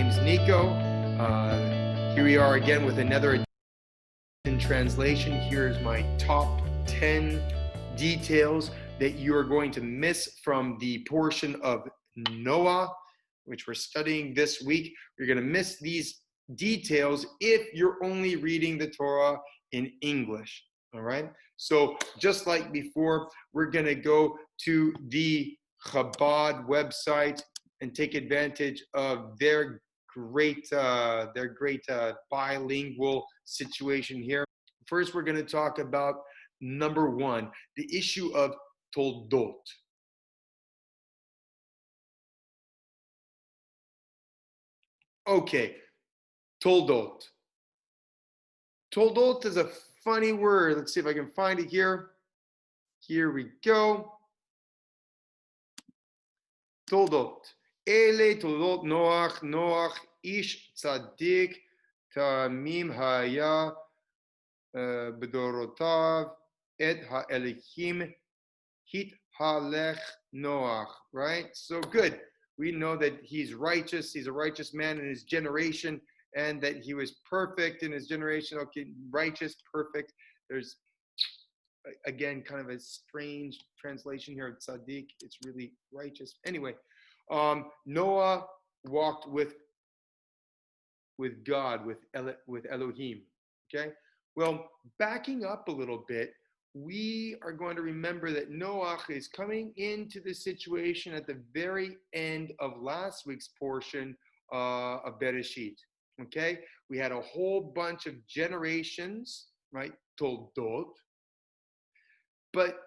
name's Nico. Here we are again with another translation. Here's my top 10 details that you are going to miss from the portion of Noah, which we're studying this week. You're going to miss these details if you're only reading the Torah in English. All right. So just like before, we're going to go to the Chabad website and take advantage of their great bilingual situation here. First, we're going to talk about number one, the issue of Toldot. Okay, Toldot. Toldot is a funny word. Let's see if I can find it here. Here we go. Toldot. Ele Toldot Noach. Noach ish tzaddik tamim haya bedorotav et ha'elihim hit halech Noach. Right? So good. We know that he's righteous. He's a righteous man in his generation, and that he was perfect in his generation. Okay, righteous, perfect. There's, again, kind of a strange translation here of tzaddik. It's really righteous. Anyway, Noah walked with God, with Elohim. Okay? Well, backing up a little bit, we are going to remember that Noah is coming into the situation at the very end of last week's portion of Bereshit. Okay? We had a whole bunch of generations, right? Toldot. But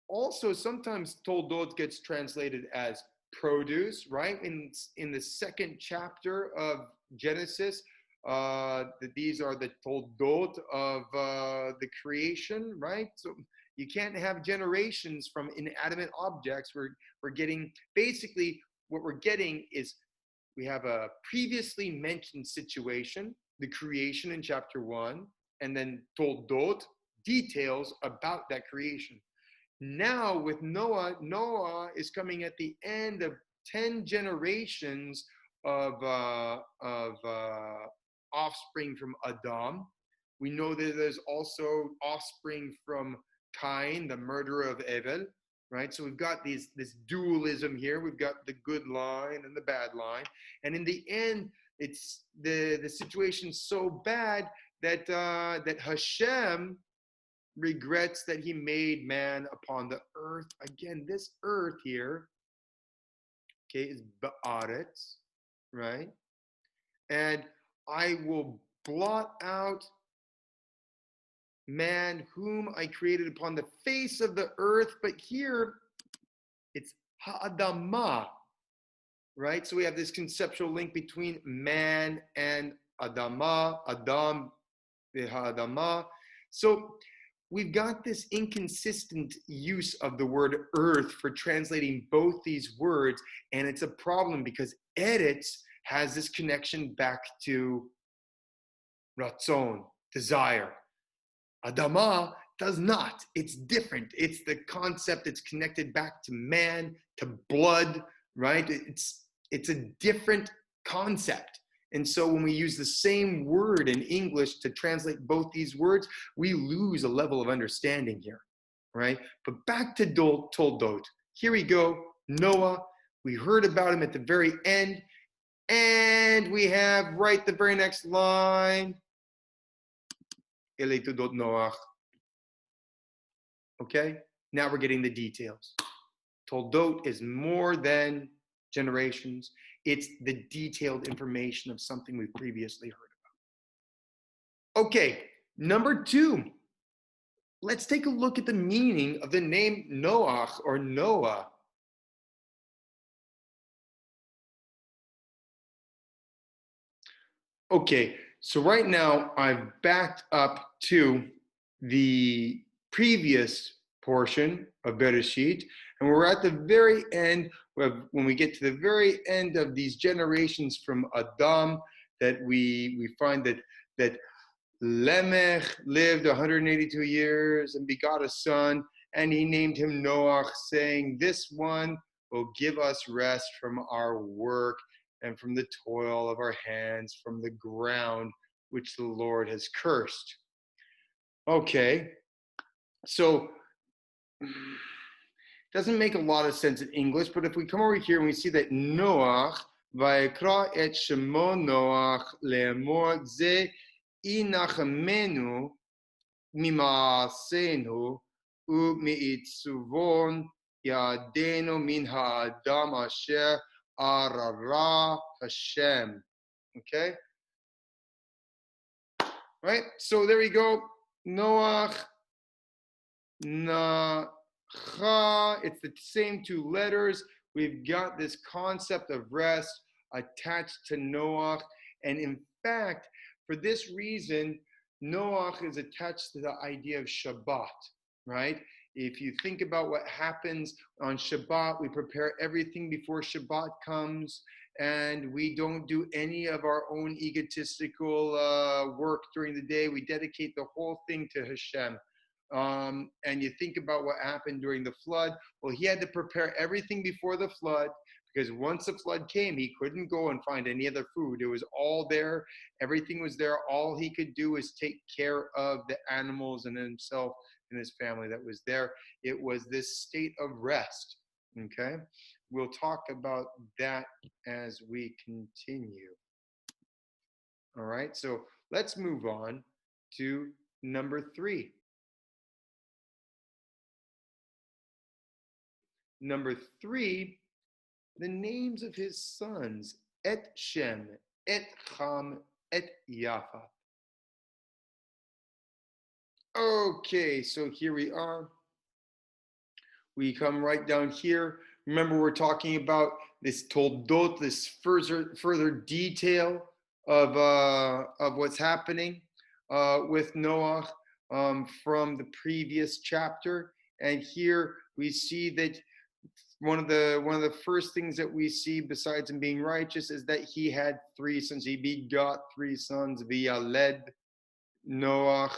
also sometimes Toldot gets translated as produce, right? In the second chapter of Genesis, these are the Toldot of the creation, right? So you can't have generations from inanimate objects. We're getting, basically what we're getting is we have a previously mentioned situation, the creation in chapter 1, and then Toldot, details about that creation. Now with Noah, Noah is coming at the end of 10 generations of offspring from Adam. We know that there's also offspring from Cain, the murderer of Abel, right? So we've got this dualism here. We've got the good line and the bad line. And in the end, it's the situation's so bad that that HaShem regrets that he made man upon the earth. Again, this earth here, okay, is Ba'aretz, right? And I will blot out man whom I created upon the face of the earth. But here, it's Ha'adamah, right? So we have this conceptual link between man and Adamah, Adam, the Ha'adamah. So we've got this inconsistent use of the word earth for translating both these words, and it's a problem because Eretz has this connection back to Ratzon, desire. Adamah does not. It's different. It's the concept. It's connected back to man, to blood, right? It's a different concept. And so when we use the same word in English to translate both these words, we lose a level of understanding here, right? But back to Toldot. Here we go. Noah. We heard about him at the very end. And we have right the very next line. Ele Toldot Noach. Okay? Now we're getting the details. Toldot is more than generations. It's the detailed information of something we've previously heard about. Okay, number 2. Let's take a look at the meaning of the name Noach or Noah. Okay, so right now I've backed up to the previous portion of Bereshit, and we're at the very end. When we get to the very end of these generations from Adam, that we find that Lemech lived 182 years and begot a son, and he named him Noach, saying, "This one will give us rest from our work and from the toil of our hands, from the ground which the Lord has cursed. Okay, so doesn't make a lot of sense in English, but if we come over here and we see that Noach, Vayikra et Shemo Noach le'emor ze inachemenu mimaasenu u'mi'itzuvon yadenu min ha'adam asher arara HaShem. Okay? Right? So there we go. Noach, Nacha, it's the same two letters. We've got this concept of rest attached to Noach. And in fact, for this reason, Noach is attached to the idea of Shabbat, right? If you think about what happens on Shabbat, we prepare everything before Shabbat comes, and we don't do any of our own egotistical work during the day. We dedicate the whole thing to HaShem. And you think about what happened during the flood. Well, he had to prepare everything before the flood, because once the flood came, he couldn't go and find any other food. It was all there. Everything was there. All he could do was take care of the animals and himself and his family that was there. It was this state of rest. Okay? We'll talk about that as we continue. All right? So let's move on to number 3. Number 3, the names of his sons, Et Shem, Et Ham, Et Japhet. Okay, so here we are. We come right down here. Remember, we're talking about this Toldot, this further detail of what's happening with Noah from the previous chapter. And here we see that one of the first things that we see, besides him being righteous, is that he had 3 sons. He begot 3 sons via Led, Noach,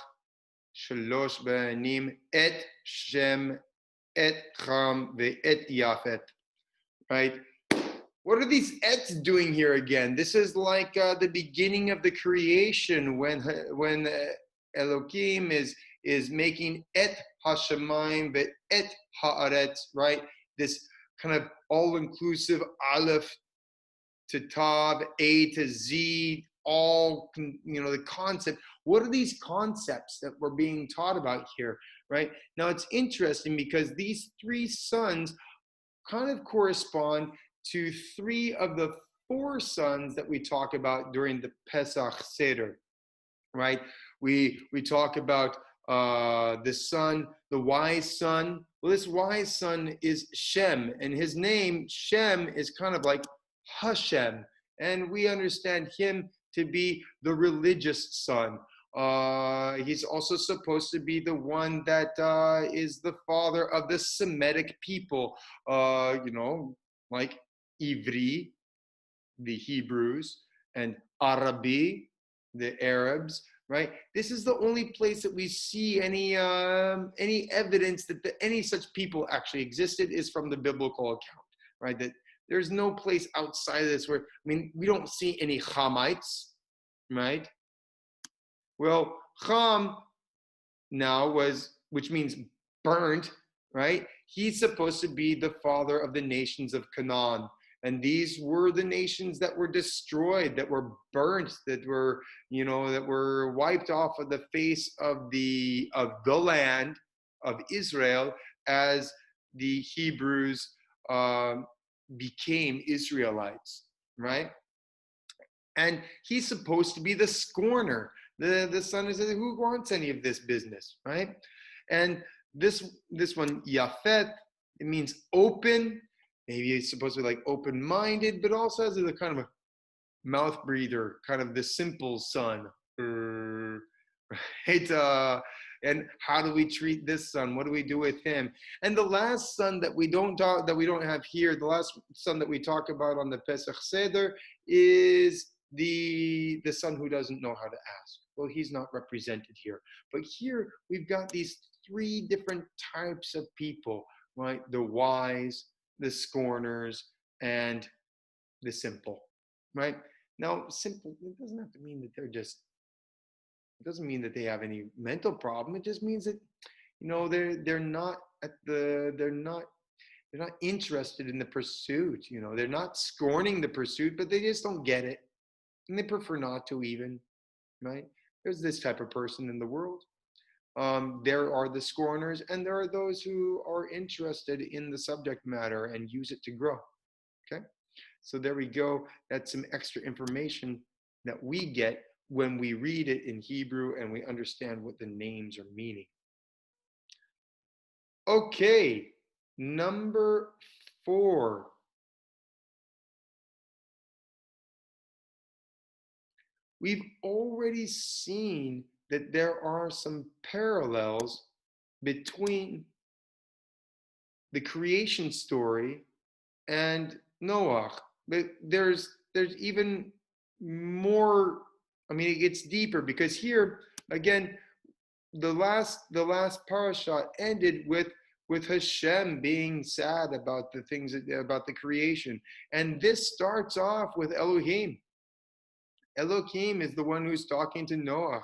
Shalosh Banim, Et Shem, Et Ham, Et Japhet. Right? What are these ets doing here again? This is like the beginning of the creation when Elohim is making Et Hashemayim ve Et Haaretz, right? This kind of all-inclusive Aleph to Tav, A to Z, all, the concept. What are these concepts that we're being taught about here, right? Now, it's interesting because these 3 sons kind of correspond to 3 of the 4 sons that we talk about during the Pesach Seder, right? We talk about the son, the wise son. Well, this wise son is Shem, and his name, Shem, is kind of like HaShem, and we understand him to be the religious son. He's also supposed to be the one that is the father of the Semitic people, like Ivri, the Hebrews, and Arabi, the Arabs, right? This is the only place that we see any evidence that any such people actually existed is from the biblical account, right? That there's no place outside of this where, we don't see any Hamites, right? Well, Ham now which means burnt, right? He's supposed to be the father of the nations of Canaan. And these were the nations that were destroyed, that were burnt, that were wiped off of the face of the land of Israel as the Hebrews became Israelites, right? And he's supposed to be the scorner. The son is, who wants any of this business, right? And this one, Japhet, it means open. Maybe it's supposed to be like open-minded, but also has a kind of a mouth breather, kind of the simple son, right? And how do we treat this son? What do we do with him? And the last son that we don't have here, the last son that we talk about on the Pesach Seder is the son who doesn't know how to ask. Well, he's not represented here. But here we've got these 3 different types of people, right? The wise, the scorners, and the simple, right? Now, simple, it doesn't have to mean that it doesn't mean that they have any mental problem. It just means that, they're not they're not interested in the pursuit. They're not scorning the pursuit, but they just don't get it. And they prefer not to even, right? There's this type of person in the world. There are the scorners, and there are those who are interested in the subject matter and use it to grow. Okay, so there we go. That's some extra information that we get when we read it in Hebrew and we understand what the names are meaning. Okay, number 4. We've already seen that there are some parallels between the creation story and Noah. But there's even more. I mean, it gets deeper because here again, the last parasha ended with HaShem being sad about the things about the creation, and this starts off with Elohim. Elohim is the one who's talking to Noah.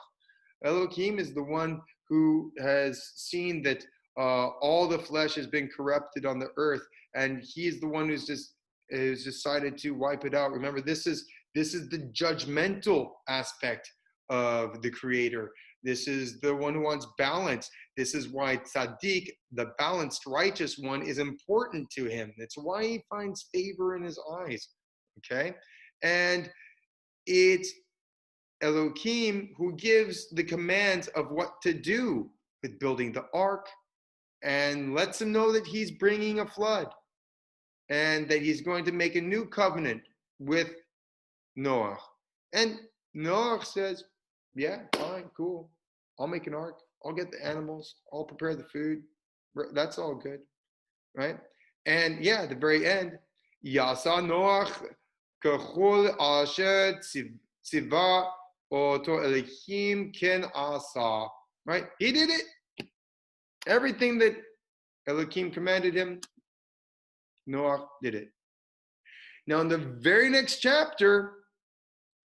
Elohim is the one who has seen that all the flesh has been corrupted on the earth, and he is the one who's decided to wipe it out. Remember, this is the judgmental aspect of the Creator. This is the one who wants balance. This is why tzaddik, the balanced, righteous one, is important to him. That's why he finds favor in his eyes. Okay, and it's Elohim who gives the commands of what to do with building the ark, and lets him know that he's bringing a flood and that he's going to make a new covenant with Noah. And Noah says, yeah, fine, cool. I'll make an ark. I'll get the animals. I'll prepare the food. That's all good, right? And yeah, at the very end, Yasa Noah kechol asher tziva oto Elohim ken asa. Right? He did it. Everything that Elohim commanded him, Noah did it. Now, in the very next chapter,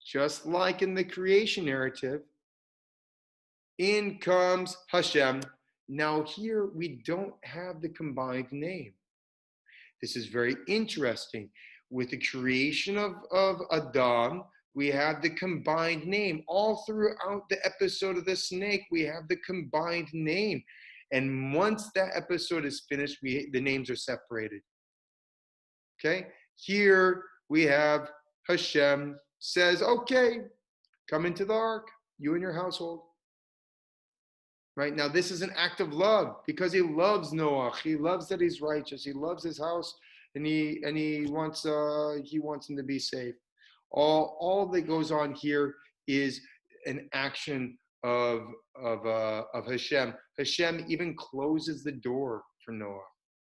just like in the creation narrative, in comes HaShem. Now here we don't have the combined name. This is very interesting. With the creation of Adam, we have the combined name. All throughout the episode of the snake, we have the combined name. And once that episode is finished, the names are separated. Okay? Here we have HaShem says, okay, come into the ark, you and your household. Right? Now, this is an act of love because he loves Noah. He loves that he's righteous. He loves his house, and he wants him to be safe. All that goes on here is an action of HaShem. HaShem even closes the door for Noah.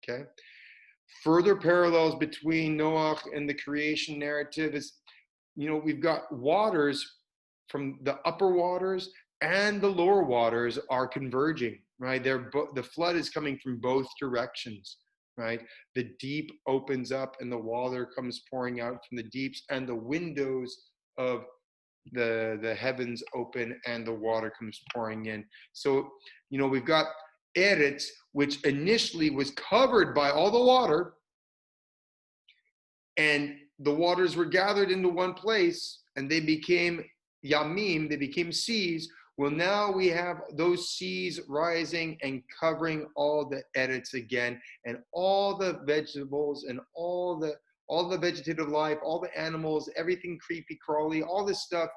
Okay. Further parallels between Noah and the creation narrative is, we've got waters from the upper waters and the lower waters are converging, right? The flood is coming from both directions, right? The deep opens up and the water comes pouring out from the deeps, and the windows of the heavens open and the water comes pouring in. So, we've got Eretz, which initially was covered by all the water, and the waters were gathered into one place, and they became Yamim, they became seas. Well, now we have those seas rising and covering all the Eretz again, and all the vegetables and all the vegetative life, all the animals, everything creepy crawly, all this stuff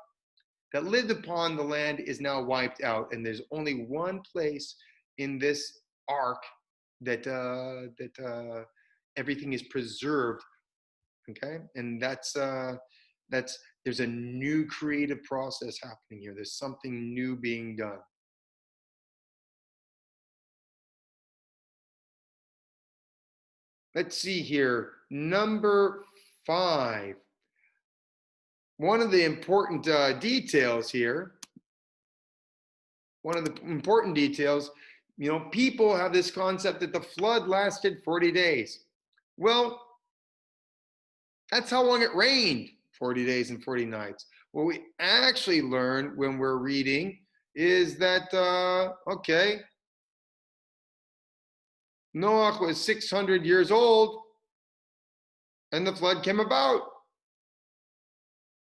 that lived upon the land is now wiped out, and there's only one place in this ark that everything is preserved. Okay, and that's there's a new creative process happening here. There's something new being done. Let's see here. Number 5. One of the important details here, people have this concept that the flood lasted 40 days. Well, that's how long it rained, 40 days and 40 nights. What we actually learn when we're reading is that, okay, Noah was 600 years old and the flood came about.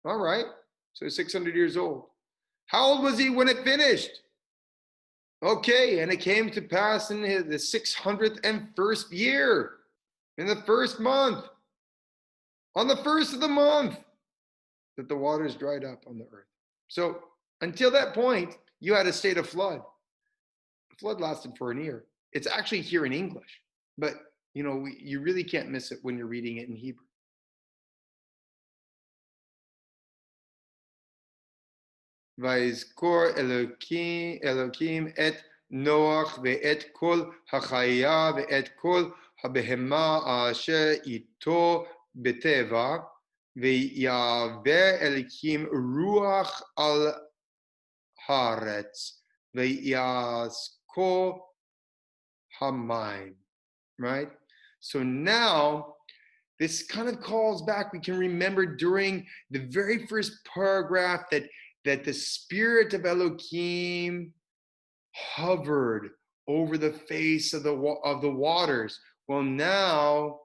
All right, so 600 years old. How old was he when it finished? Okay, and it came to pass in the 601st year, in the first month, on the first of the month, that the waters dried up on the earth. So until that point, you had a state of flood. The flood lasted for an year. It's actually here in English, but you really can't miss it when you're reading it in Hebrew. ויזכור אלוקים את נוח ואת כל החיה ואת כל הבהמה אשר איתו בטבע, ויעבר אלוקים רוח על הארץ, ויעסקו המים. Right? So now, this kind of calls back. We can remember during the very first paragraph that the spirit of Elohim hovered over the face of the waters. Well, now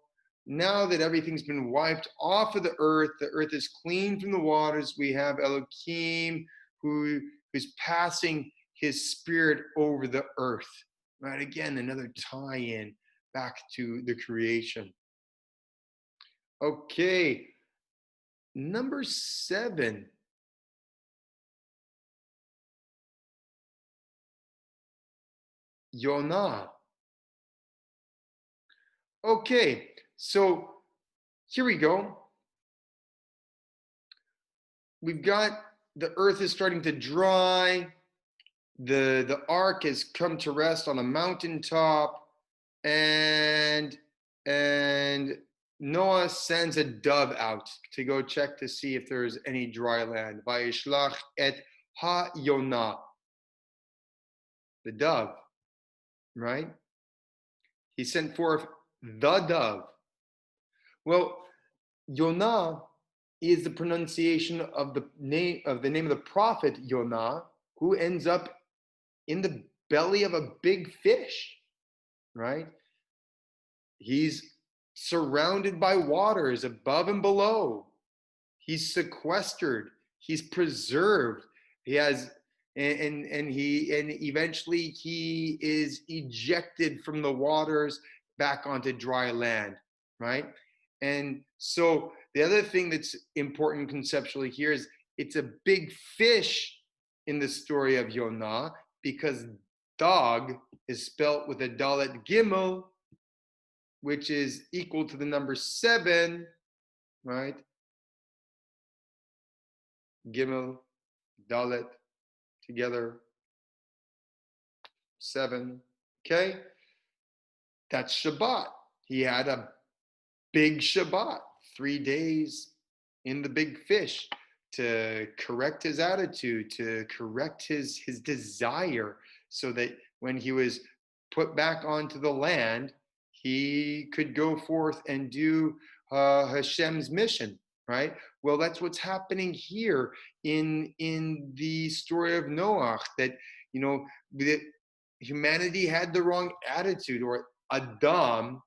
that everything's been wiped off of the earth is clean from the waters. We have Elohim who's passing his spirit over the earth. Right? Again, another tie-in back to the creation. Okay, number 7. Yonah. Okay, so here we go. We've got the earth is starting to dry. The ark has come to rest on a mountaintop, and Noah sends a dove out to go check to see if there's any dry land. Vayishlach et ha-Yonah. The dove, right? He sent forth the dove. Well, Yonah is the pronunciation of the name of the prophet Yonah, who ends up in the belly of a big fish, right? He's surrounded by waters above and below. He's sequestered. He's preserved. He has, and eventually he is ejected from the waters back onto dry land, right? And so the other thing that's important conceptually here is it's a big fish in the story of Yonah, because dog is spelt with a dalet gimel, which is equal to the number 7, right? Gimel, dalet, together, 7, okay? That's Shabbat. He had a big Shabbat, 3 days in the big fish, to correct his attitude, to correct his desire, so that when he was put back onto the land, he could go forth and do HaShem's mission, right? Well, that's what's happening here in the story of Noah, that that humanity had the wrong attitude, or Adam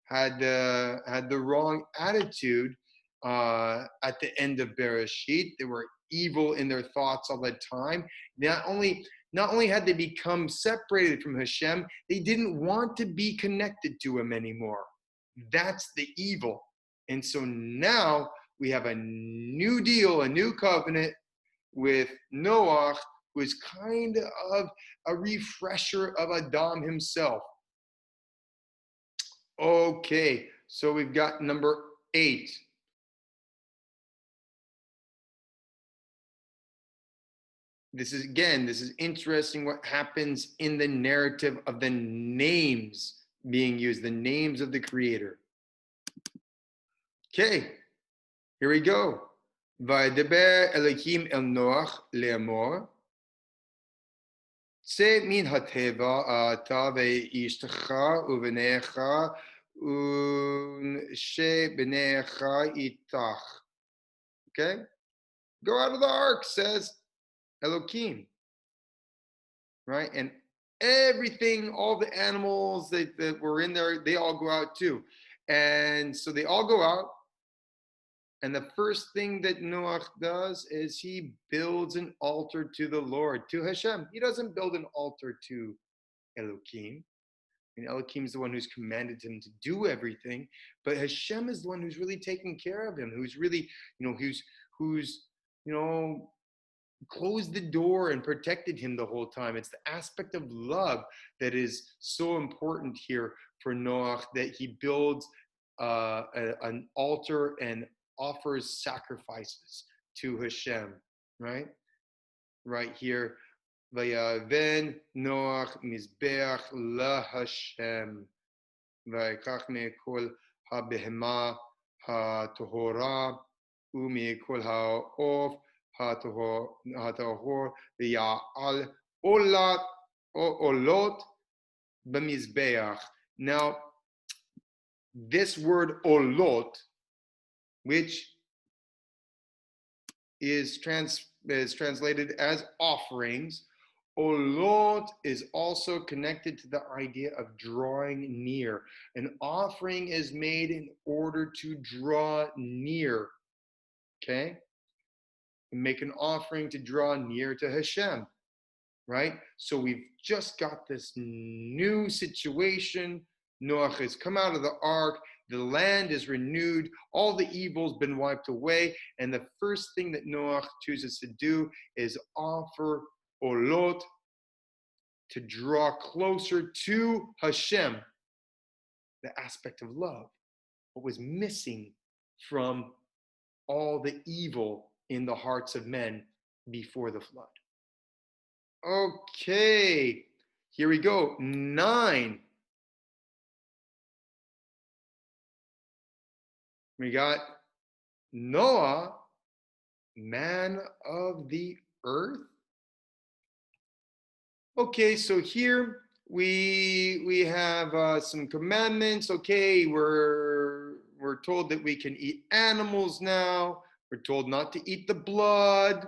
had the wrong attitude at the end of Bereshit. They were evil in their thoughts all the time. Not only had they become separated from HaShem, they didn't want to be connected to him anymore. That's the evil. And so now we have a new deal, a new covenant with Noah, who is kind of a refresher of Adam himself. Okay, so we've got number 8. This is interesting what happens in the narrative of the names being used, the names of the Creator. Okay, here we go. Vaydeber Elohim el Noach le'amor, צא מן הטבע אתה ואשתך ובניך ושבניך איתך. Okay? Go out of the ark, says Elohim. Right? And everything, all the animals that were in there, they all go out too. And so they all go out. And the first thing that Noah does is he builds an altar to the Lord, to HaShem. He doesn't build an altar to Elohim. And Elohim is the one who's commanded him to do everything, but Hashem is the one who's really taking care of him, who's really, who's, closed the door and protected him the whole time. It's the aspect of love that is so important here for Noah, that he builds an altar and offers sacrifices to Hashem, right? Right here. Vayaven Noach mizbeach laHashem vayikach me'kol habehema hatohora u'me'kol ha'of hatohor v'ya'al olot b'mizbeach. Now, this word olot, which is translated as offerings, olot is also connected to the idea of drawing near. An offering is made in order to draw near. Okay? Make an offering to draw near to Hashem. Right? So we've just got this new situation. Noah has come out of the ark. The land is renewed. All the evil's been wiped away. And the first thing that Noah chooses to do is offer olot to draw closer to Hashem, the aspect of love, what was missing from all the evil in the hearts of men before the flood. Okay, here we go. 9. We got Noah, man of the earth. Okay, so here we have some commandments. Okay, we're told that we can eat animals now. We're told not to eat the blood,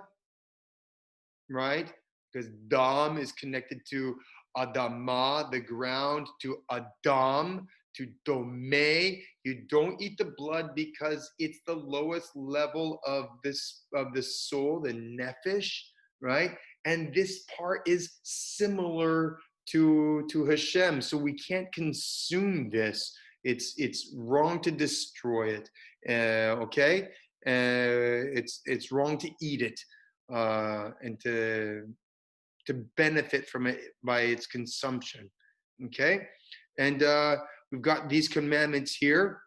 right? Because dam is connected to Adamah, the ground, to Adam, to Domeh. You don't eat the blood because it's the lowest level of the soul, the nefesh, right? And this part is similar to Hashem, so we can't consume this. It's wrong to destroy it. Okay, it's wrong to eat it and to benefit from it by its consumption. Okay, and we've got these commandments here,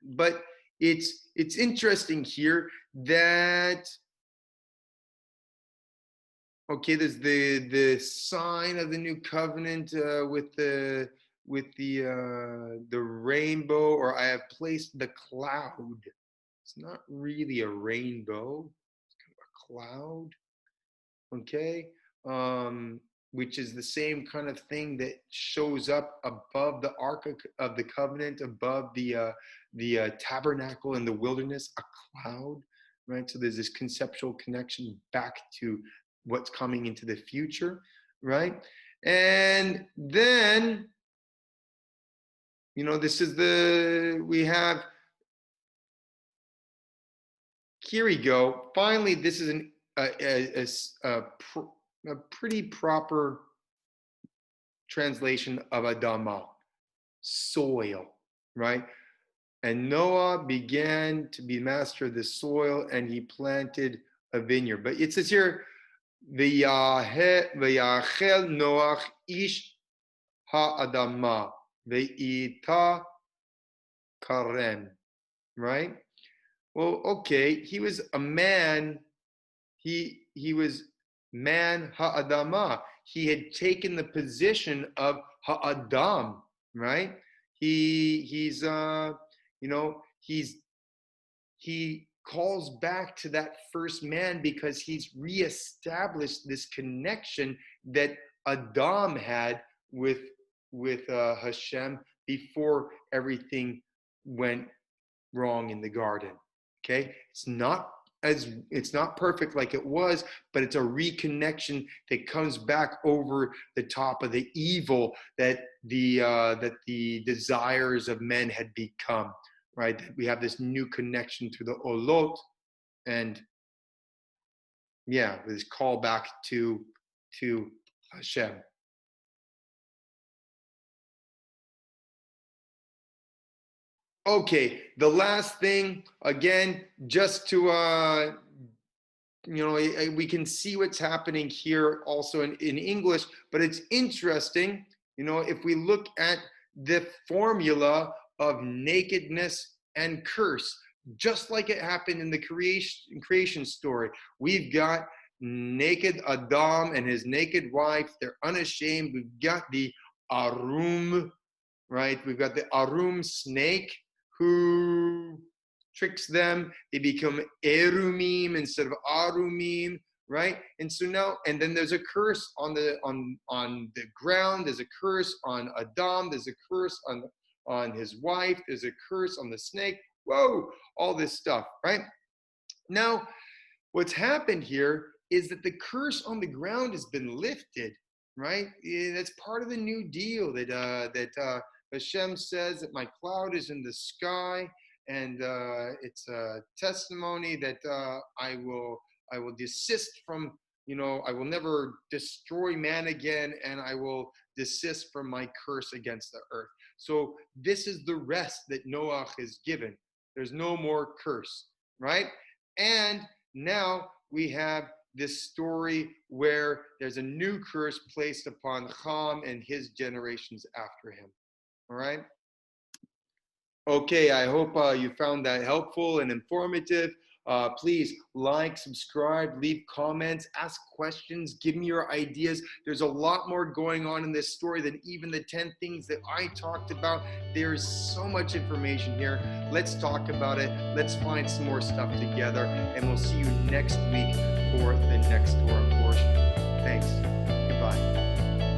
but it's interesting here that, okay, there's the sign of the new covenant with the rainbow, or I have placed the cloud. It's not really a rainbow, it's kind of a cloud. Okay, which is the same kind of thing that shows up above the Ark of the Covenant, above the tabernacle in the wilderness, a cloud, right? So there's this conceptual connection back to what's coming into the future, right? And then, this is we have, here we go. Finally, this is a pretty proper translation of Adamah, soil, right? And Noah began to be master of the soil, and he planted a vineyard. But it says here, V'yachel Noach ish ha'adamah ve'ita karem, right? Well, okay, he was a man. He was man ha'adamah. He had taken the position of ha'adam, right? He calls back to that first man because he's reestablished this connection that Adam had with Hashem before everything went wrong in the garden. Okay, it's not as it's not perfect like it was, but it's a reconnection that comes back over the top of the evil that the desires of men had become, right? We have this new connection through the olot, and yeah, this call back to HaShem. Okay, the last thing, again, just to we can see what's happening here also in English, but it's interesting, if we look at the formula of nakedness and curse, just like it happened in the creation story. We've got naked Adam and his naked wife. They're unashamed. We've got the Arum, right? We've got the Arum snake who tricks them. They become Erumim instead of Arumim, right? And so now, and then there's a curse on the ground. There's a curse on Adam. There's a curse on his wife. There's a curse on the snake. Whoa, all this stuff, right? Now, what's happened here is that the curse on the ground has been lifted, right? That's part of the new deal that HaShem says that my cloud is in the sky, and it's a testimony that I will desist from, I will never destroy man again, and I will desist from my curse against the earth. So this is the rest that Noah is given. There's no more curse, right? And now we have this story where there's a new curse placed upon Ham and his generations after him. All right? Okay, I hope you found that helpful and informative. Please like, subscribe, leave comments, ask questions, give me your ideas. There's a lot more going on in this story than even the 10 things that I talked about. There's so much information here. Let's talk about it. Let's find some more stuff together, and we'll see you next week for the next Torah portion. Thanks. Goodbye.